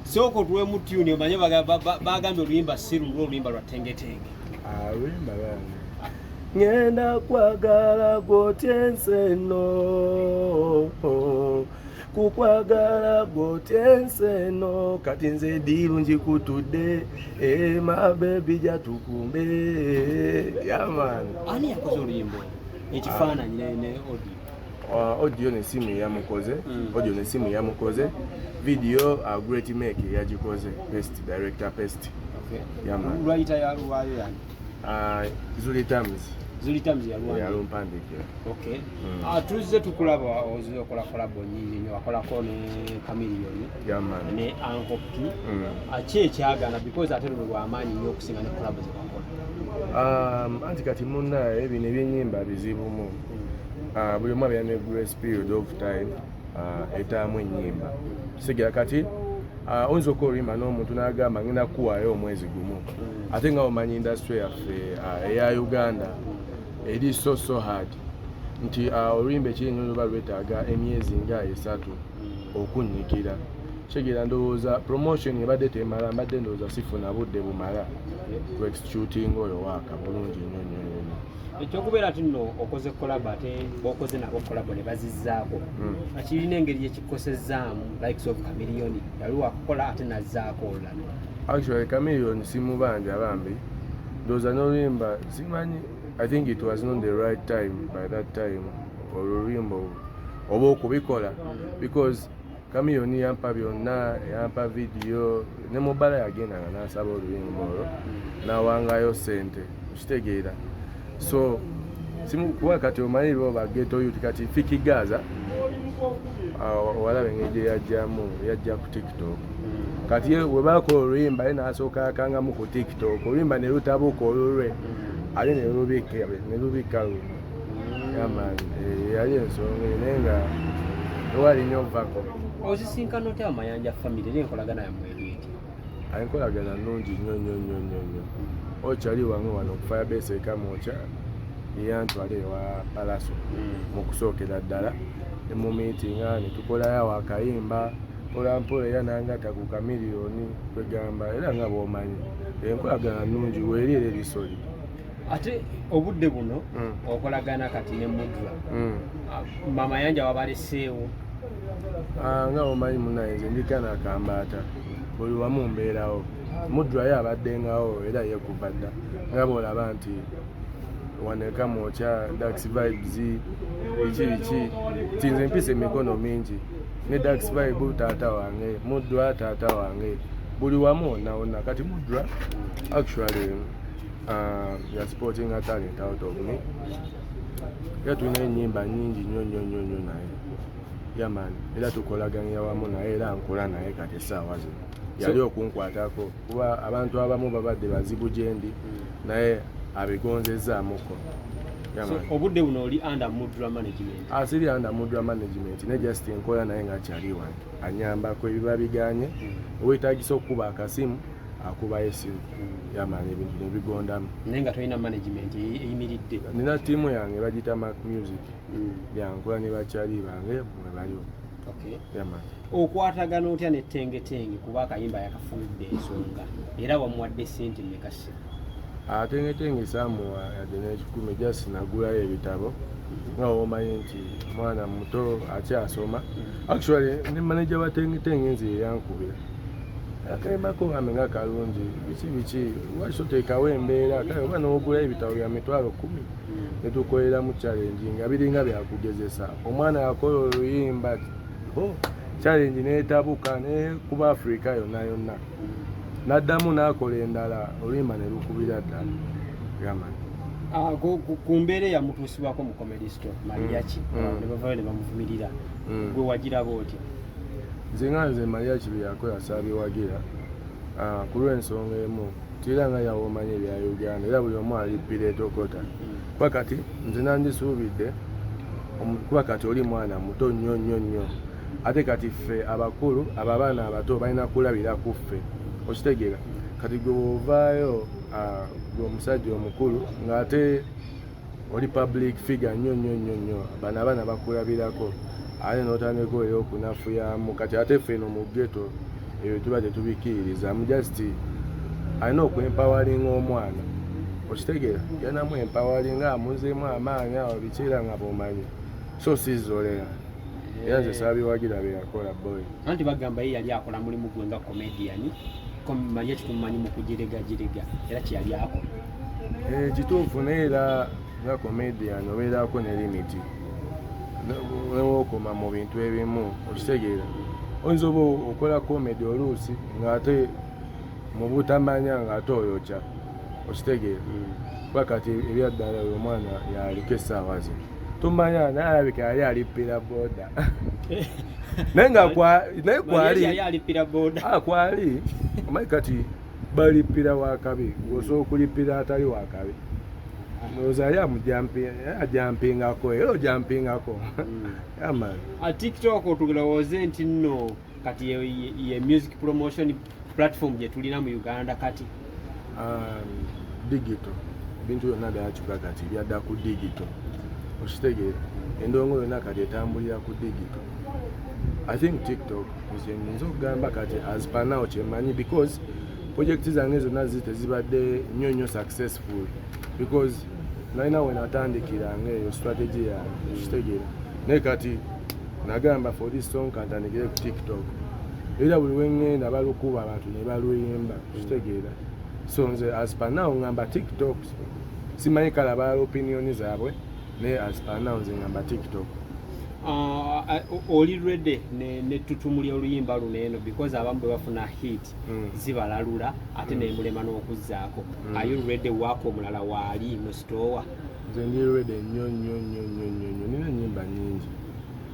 Soko tuwe mutuni omanye bagambye oluyimba Silulo oluyimba lwa Teng. Oluyimba lwange ngenda kwagala gwotenseno kukwagala gwotenseno kati nze diru njikutudde my baby jatukumbe yaman. Ani yakoze oluyimba ekifaananyi ne audio? Audio ne simu yamukoze, audio ne simu yamukoze, video great make yagikoze, best director best. Okay. Yaman. Writer ya ruwayo yani. Zuli Tams ya ruwayo. Yalumpandike. Okay. Tuze tukulaba oziyo kola nyinyi nyo akola ko ne Chameleone. Yaman. Ne Uncle P. Ache kyagana because atero lwa amanyi nyo okusinga ne collab ze bakola. Anti kati munna ebine byenyimba bizibu mu. Buli mwa byane grace period of time etamu ennyimba sigira kati oyinza okolimba n'omuntu n'agamba ngenda kuwaayo omwezi gumu ate nga omanyi industry yaffe eya Uganda eri so hard nti oluyimba ekirinyo luba lwetaaga emyezi nga 3 okunnyikira kigira ndowooza promotion ebadde temala mbadde ndowooza sifuna budde bumala ku executing oyo waaka bulungi nnyo. Ekyokubeera ati nno okoze collab ate bokoze nabo collab ne bazizzaako akirina engeri ekikosezaamu likes of Chameleone yali wakukola ate nazzaako olulala. Actually Chameleone simubanja bambi ndowooza n'oluyimba simanyi. I think it was not the right time by that time oluyimba oba okubikola because Chameleone yampa byonna, yampa video ne mobala yagendanga n'asaba oluyimba olwo n'awangayo ssente okitegeera. So kuba kati omanyi boba ghetto youth kati Fiki Gaza walabe ng'egye yajja ku TikTok kati webakola oluyimba ye n'asooka akangamu ku TikTok oluyimba ne lutabuuka olulwe ate ne lubika yamaani yali ensonga naye nga ewali nnyo ovako. Ozisinkana otya Amayanja family eri enkolagana yammwe eriiti? Enkolagana nnungi nnyo. Okyali wange wano ku Firebase Kamwokya yantwala ewa Palaso mu kusookera ddala mu meetinga ne tukolayo akayimba mpolampola era nangata ku Chameleone kwegamba era nga bw'omanyi enkolagana nnungi weeri era ebisoli. Ate obudde buno okolagana kati ne Mudra Amayanja wabaleseewo nga omanyi munayinze ndikana kambaata buli wamu mbeerawo Mudra yabaddengawo era yekuva dda nga bw'olaba nti waneka mwokya Dax Vibes biki tinze mpise emikono mingi ne Dax Vibe taata wange Mudra taata wange buli wamu wonna kati Mudra actually you're sporting a talent out of me yatulina ennyimba nyingi nnyo naye yamani era tukolaganira wamu naye era nkola naye kati essaawa zino yali okunkwatako kuba abantu abamu babadde bazibu gyendi naye abigonzezaamuko. Obudde buno oli under Mudra management? Asiri under Mudra management ne just nkola naye nga kyali wange anyambako ebiba biganye owetagisa okuba akasimu akuba esimu yamani ebintu nebigondamu. Naye nga tolina management eyimiridde? Nina tiimu yange bagita Mac Music yankola ne bakyali bange mwe baliwo. Okay. Yamani. Okwatagana otya ne Teng kuba akayimba yakafulidde ensonga era wamuwadde ssente mmekasi? Teng samuwa yadde n'ekikumi just nagulayo ebitabo nga omanyi nti mwana muto akyasoma. Actually ne manager wa Teng nzi yankubira akayimako ngambe nga kalungi biki washoteekawo embeera kale oba n'ogula ebitabo bya mitwalo 10 ne tukolera mu challenge nga biringa byakugezesa omwana yakola oluyimba challenge n'etabuka ne kuba Africa yonna naddamu n'akola endala oluyimba ne lukubira ddala yamani. Ku mbeera yamutuusibwako mu comedy store Mariachi ne bavaayo ne bamuvumirira gwe wagiraba otya? Nze Mariachi byakola saabiwagira ku lw'ensonga emu tira nga yawomanyi ebya Uganda era buli omu alippira etokota kuba kati nze nandisuubidde kuba kati oli mwana muto nnyo ate kati ffe abakulu abaana abato balina kulabira ku ffe okitegeera kati gwe bw'ovaayo gwe omusajja omukulu ng'ate oli public figure nnyo bano abaana bakulabirako ate n'otandika ey'okunafuyamu kati ate ffe no mu ghetto ebyo tuba tetubikiririza just alina okwempawalinga omwana okitegeera yanamu empawalinga amuzeemu amaanyi awo bikiira nga bumanyi so sizolera era nze saabiwagira byeyakola boy anti bagamba ye yali akola mulimu gwe nga comedian manye kitumanyi mu kujiregajirega era kyeyali akola kituufu naye era nga comedian obeerako ne limiti newookoma mu bintu ebimu okitegeera oyinza oba okola comedy oluusi ng'ate mu butamanya ng'ate oyokya okitegeera kuba kati ebyaddala oyo omwana yaliko essaawa ze tumanya naye alabika yali alippira boda naye nga kwali omanyi kati balippira wakabi osobola okulippira atali wakabi ndowooza yali ajampingako era ojampingako yamani TikTok tulowooze nti nno kati ye music promotion platform gye tulina mu Uganda kati digital ebintu byonna byakyuka kati byadda ku digital okitegeera endongo yonna kati etambulira ku digital. I think TikTok nze okugamba kati as per now kyemanyi because project zange zonna tezibadde nnyo successful because nalina we natandikiranga eyo strategy yange okitegeera naye kati nagamba for this song kantandikire ku TikTok era buli wengenda balukuba abantu ne baluyimba okitegeera so nze as per now ngamba TikTok simanyi kala bala opinion zaabwe naye as per now nze ngamba TikTok. Oli ready ne tutumuli oluyimba luneeno because abamu bwe bafuna hit zibalalula ate ne mulema n'okuzzaako. Are you ready wako omulala waali mu store? Nze ndi ready nnyo nina nnyimba nnyingi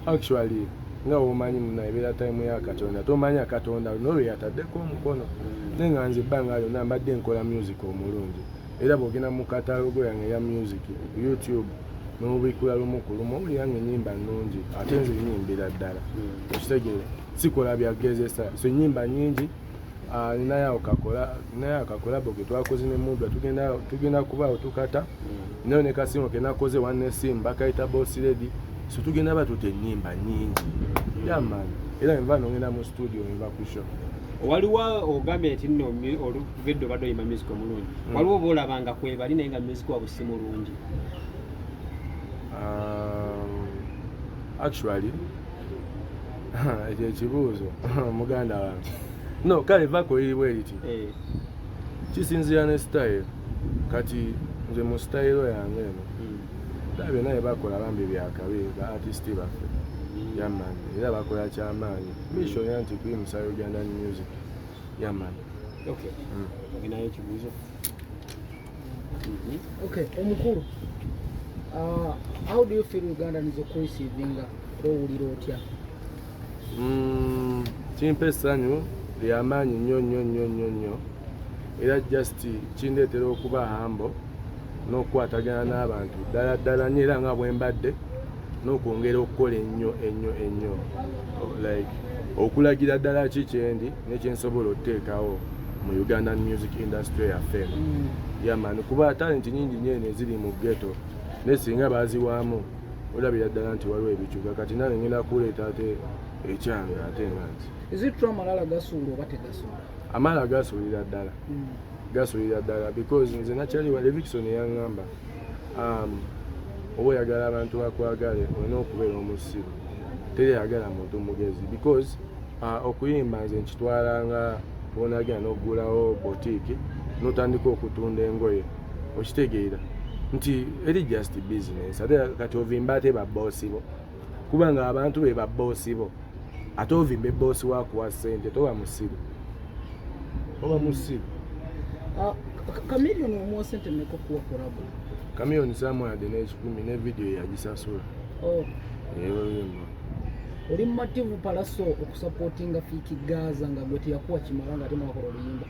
actually nga omanyi munabeera time ya Katonda tomanya Katonda n'olwe yataddeko omukono naye nga nze ebbanga lyonna mbadde nkola music omulungi era bw'ogenda mu katalogo yange ya music YouTube n'obikula lumu ku lumu owuli yange ennyimba nnungi ate nze nyimbira ddala okitegeera sikola byagezesa so ennyimba nnyingi ninayo akakolabo ke twakoze ne Mudwa tugenda kubaawo tukata nayo ne Kasimo ke nakoze one sim bakayita Boss Lady so tugenda batute ennyimba nnyingi yamani era nva nongenda mu studio nva ku show. Waliwo ogambye nti nno oluvedde obadde oyimba music omulungi waliwo boolabanga kwebali naye nga music wabwe si mulungi? Actually ekyo ekibuuzo muganda wange no kale vako liriwo eriti kisinzira ne style kati nze mu style yange eno labye naye bakola bambi byakabi ba artisti baffe yamani era bakola kyamaanyi mission ya nti kuyimusa Ugandan music yamani. Okay. Oginayo ekibuuzo? Okay, omukulu how do you feel Ugandan is receiving owulira otya? Kimpa essanyu ly'amaanyi nnyo era just kindeetera okuba hambo n'okukwatagana n'abantu ddala nnyo era nga bwe mbadde n'okwongera okukola ennyo like okulagira ddala ki kyendi nekyensobola okuteekawo mu Ugandan music industry yaffe yamani kuba talenti nyingi nyeene eziri mu ghetto naye singa baaziwaamu olabira ddala nti waliwo ebikyuka kati nange ngenda kuleeta ate ekyange ate nga nti is it true amalala gasuula oba tegasuula? Amala gasuulira ddala because nze nakyali wa Levikson yaŋŋamba oba oyagala abantu bakwagale olina okubeera omusiru teri yagala muntu mugezi because okuyimba nze nkitwalanga bonagenda n'oggulawo boutique n'otandika okutunda engoye okitegeera nti eri just business ate kati ovimba ate babboosi bo kubanga abantu be babboosi bo ate ovimba ebboosi wakuwa ssente toba musiru Chameleone omuwa ssente mmeka okuwa kolabo? Chameleone samwade n'ekikumi ne video yagisasula. Oli mumativu palaso okusupportinga Fiki Gaza nga gwe teyakuwa kimala nga ate mwakola oluyimba?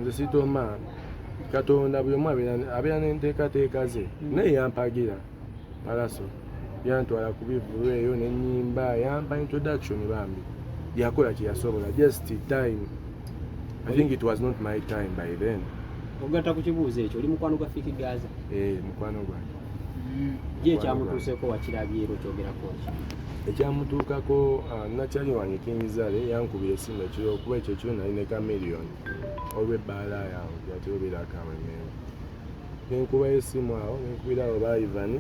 Nze sitoma Katonda buli omu abeera n'enteekateeka ze naye yampagira palaso yantwala ku bivulu eyo n'ennyimba yampa introduction bambi yakola kye yasobola just time. I think it was not my time by then. Ogatta ku kibuuzo ekyo oli mukwano gwa Fiki Gaza? Mukwano gwange. ye kyamutuuseko wakirabyero kyogerako ki ekyamutuukako nakyali wange kingizaale yankubira essimu ekiro okuba ekyo kiro nali ne kamiliyoni olw'ebbaala yange yatyobeera akawemeewo nenkubayo essimu awo nenkubira awo baivani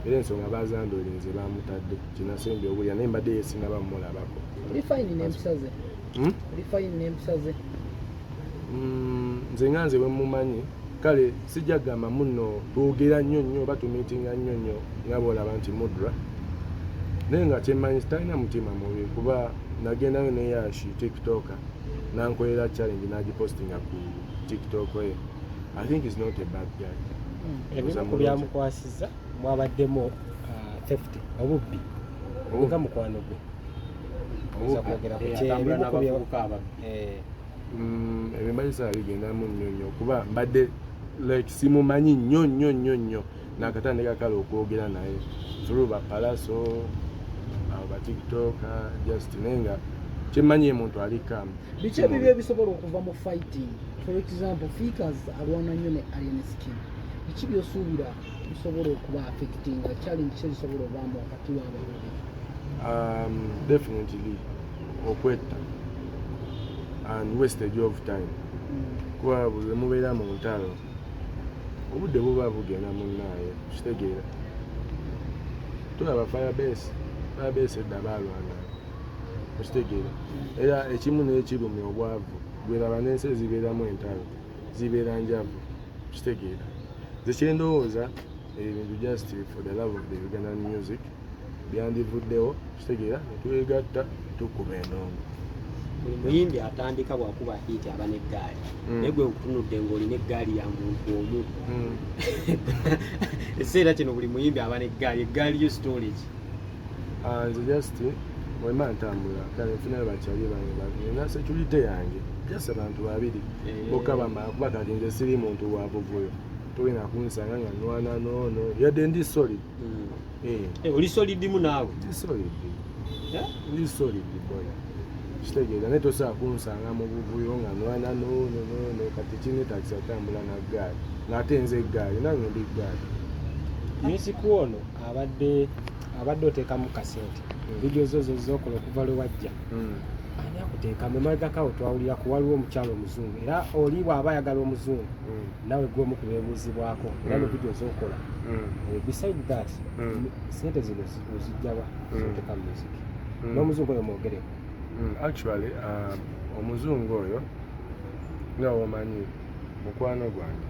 era ensonga bazandolinze bamutadde kinasembi obulya naye mbadde yesinaba mumulabako nze nga nze bwemumanyi kale sijja kugamba muno twogera nnyo nnyo oba tumiitinga nnyo nnyo nga boolaba nti mudra naye nga kyemmanyi sitalina mutima mubi kuba nagendayo ne yashi tiktoka nankolera challenge nagipostinga ku tiktok ye. I think is not a bad guy. Ebimu byamukwasiza mwabaddemu theft obubbi nga mukwano gwe ebimbalisa bigendamu nnyo nnyo kuba mbadde like simumanyi nnyo nnyo nnyo nnyo nakatandika kale okwogera naye through bapalaso aba tiktok just nenga kyemmanyi muntu alikamu biki ebibyo ebisobola okuva mu fighting for example figures alwana nnyo ne alien skin biki byosuubira bisobola okuba affecting challenge kisobola obaamu wakati w'abantu definitely okwetta and wastage of time kuba buli mubeera mu ntalo obudde buba bugenda munnaaye kitegeera tulaba firebase edda baalwana okitegeera era ekimu n'ekirumi obwavu gweraba n'ensi ezibeeramu entalo zibeera njavu kitegeera nze kyendowooza ebintu just for the love of the Ugandan music byandivuddewo kitegeera netwegatta tukuba endongo buli muyimbi atandika bwakuba hiti aba n'eggaali naye gwe nkutunudde ng'olina eggaali ya muntu omu ekiseera kino buli muyimbi aba n'eggaali yo storage nze just mwema ntambula kale nfunayo bakyali bange nina security yange just abantu babiri bokka bamala kuba kati nze siri muntu wa buvuyo tolina kunsanga nga nwana noono yadde ndi solid oli solidimu naawe ndi solid boy kitegeeza naye tosobola kunsanga mu buvuyo nga nwana noono kati kini takisi atambula na ggaali ng'ate nze eggaali nange ndi ggaali music ono abadde oteekamu kasente vidiyo zo zokola okuva lwe wajja ani akuteekamu emabegakawo twawulira ku waliwo omukyalo omuzungu era oli bw'aba ayagala omuzungu nawe gw'omu ku beebuuzibwako era ne vidiyo zokola beside that sente zino ozijjaba zoteeka mu music n'omuzungu oyo mwogereko actually omuzungu oyo nga womanyi mukwano gwange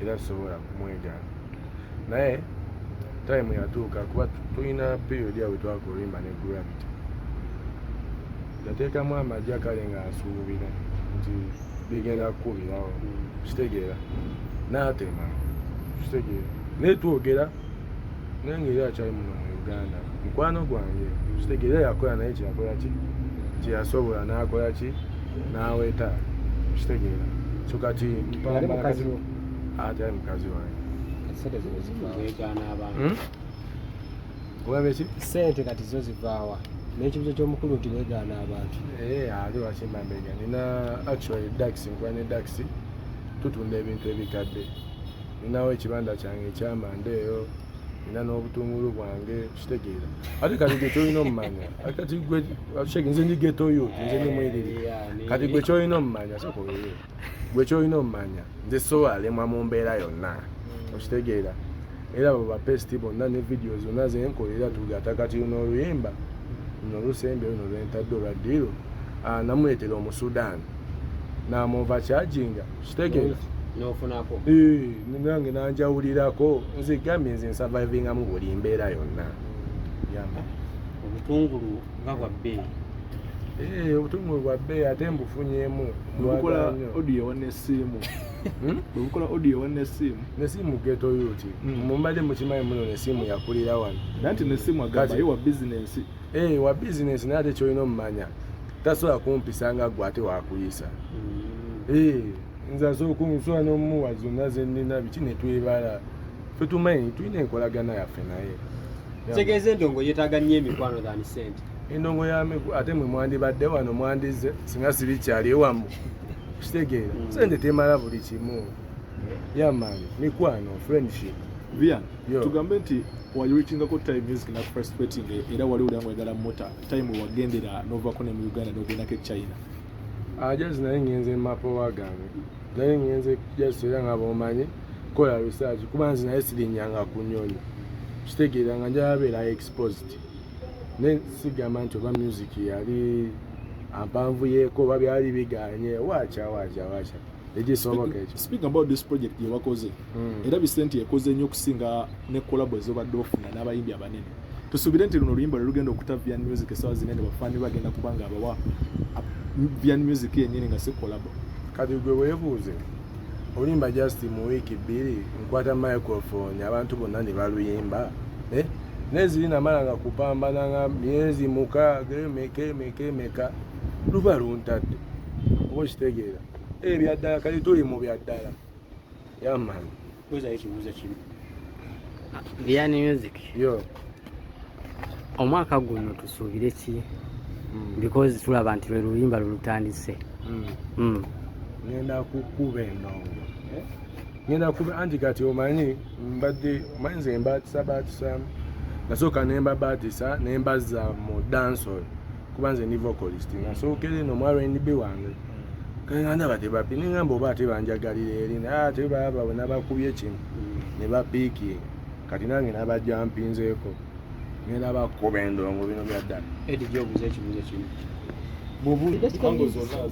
era tusobola kumwegaana naye time yatuuka kuba tulina period yawe twakola Oluyimba ne Gravity yateekamu amagye kale nga asuubira nti bigenda kukubirawo kitegeera n'atema kitegeera naye twogera naye ngeri akyali muno mu Uganda mukwano gwange kitegeera yakola naye kyeyakola ki kyeyasobola n'akola ki n'aweeta kitegeera so kati ali mukazi wo ate ali mukazi wange sente zino ziweegaana abantu olaba eki sente kati zo zivaawa n'ekibuzo ky'omukulu nti weegaana abantu ali wakimbambega nina actually daxi nkuba ne daxi tutunda ebintu ebikadde ninawo ekibanda kyange ekyamanda eyo nina n'obutungulu bwange kitegeera ate kati gwe kyolina omumanya kati gwe nze ndi geto youth nze ndi mwiriri kati gwe kyolina omumanya sokobeyo gwe kyolina omumanya nze sowalemwa mu mbeera yonna okitegeera era abo bapesti bonna ne vidiyo zonna zenkolera tugata kati luno Oluyimba luno Lusembe luno lwentadde olwaddiiro namuleetera Omusudaani n'amuva kyajinga kitegeera n'ofunako nange nanjawulirako nze gambye nze nsurvivingamu buli mbeera yonna obutungulu nga bwa bbeeyi obutungulu bwa bbeeyi ate mbufunyeemu bukola audio wanesimu bukola audio wanesimu nesimu geto yuti mumbadde mukimanyi muno nesimu yakulira wano nanti nesimu agamba ye wa business wa business naye ate kyolina omumanya tasobola kumpisa nga gwe ate wakuyisa nze asooka omusula n'omuwa zonna zennina biki ne twebala fe tumanyi tulina enkolagana yaffe naye kitegeeza endongo yeetaaga nnyo emikwano than sente endongo yamiku ate mwe mwandibadde wano mwandize singa sibikyali ewamu kitegeera sente temala buli kimu yamaani mikwano friendship Vian, Yo. tugambe nti wayulitingako time music na frustrating era wali uli amwegala mota time wagendera novako ne mu Uganda nogendako China. Just naye ngenze mapowa gange. Naye ngenze just era nga bomanyi kola research kuba nzi naye sirinyanga ku nnyonyi. Kitegeera nga njabeera exposed. Ne sigamba nti oba music yali ampanvuyeeko oba byali biganye wacha. Speaking about this project ye wakoze era Vicente yakoze nnyo okusinga ne collab ezobadde ofuna n'abayimbi abanene. Tusuubire nti luno oluyimba lugenda okuta Vian Music esawa zinene bafaani bagenda kubanga abawa Vian Music yennyini nga si collab. Kati gwe weebuuze oluyimba just mu wiiki 2 nkwata microphone abantu bonna ne baluyimba neziri namala nga kupambana nga myezi mukaaga meka luba luntadde oba kitegeera ebyaddala kati tuli mu byaddala yamani ekibuuzo kimu Vian Music yo omwaka guno tusuubire ki because tulaba nti lwe luyimba lulutandise ngenda kukuba endongo ngenda kuba anti kati omanyi mbadde manze mbatisa nasooka nemba batisa nembaza mu dancehall kuba nze ni vocalist nasookere no mu R&B wange kanganda bate bapi ningamba oba ate banjagalira eri ate baba bona bakubye kimu ne bapiiki kati nange nabajampinzeeko ngenda bakuba endongo bino byaddala Eddie Jobuze ekibuuzo kimu Bubu, zonna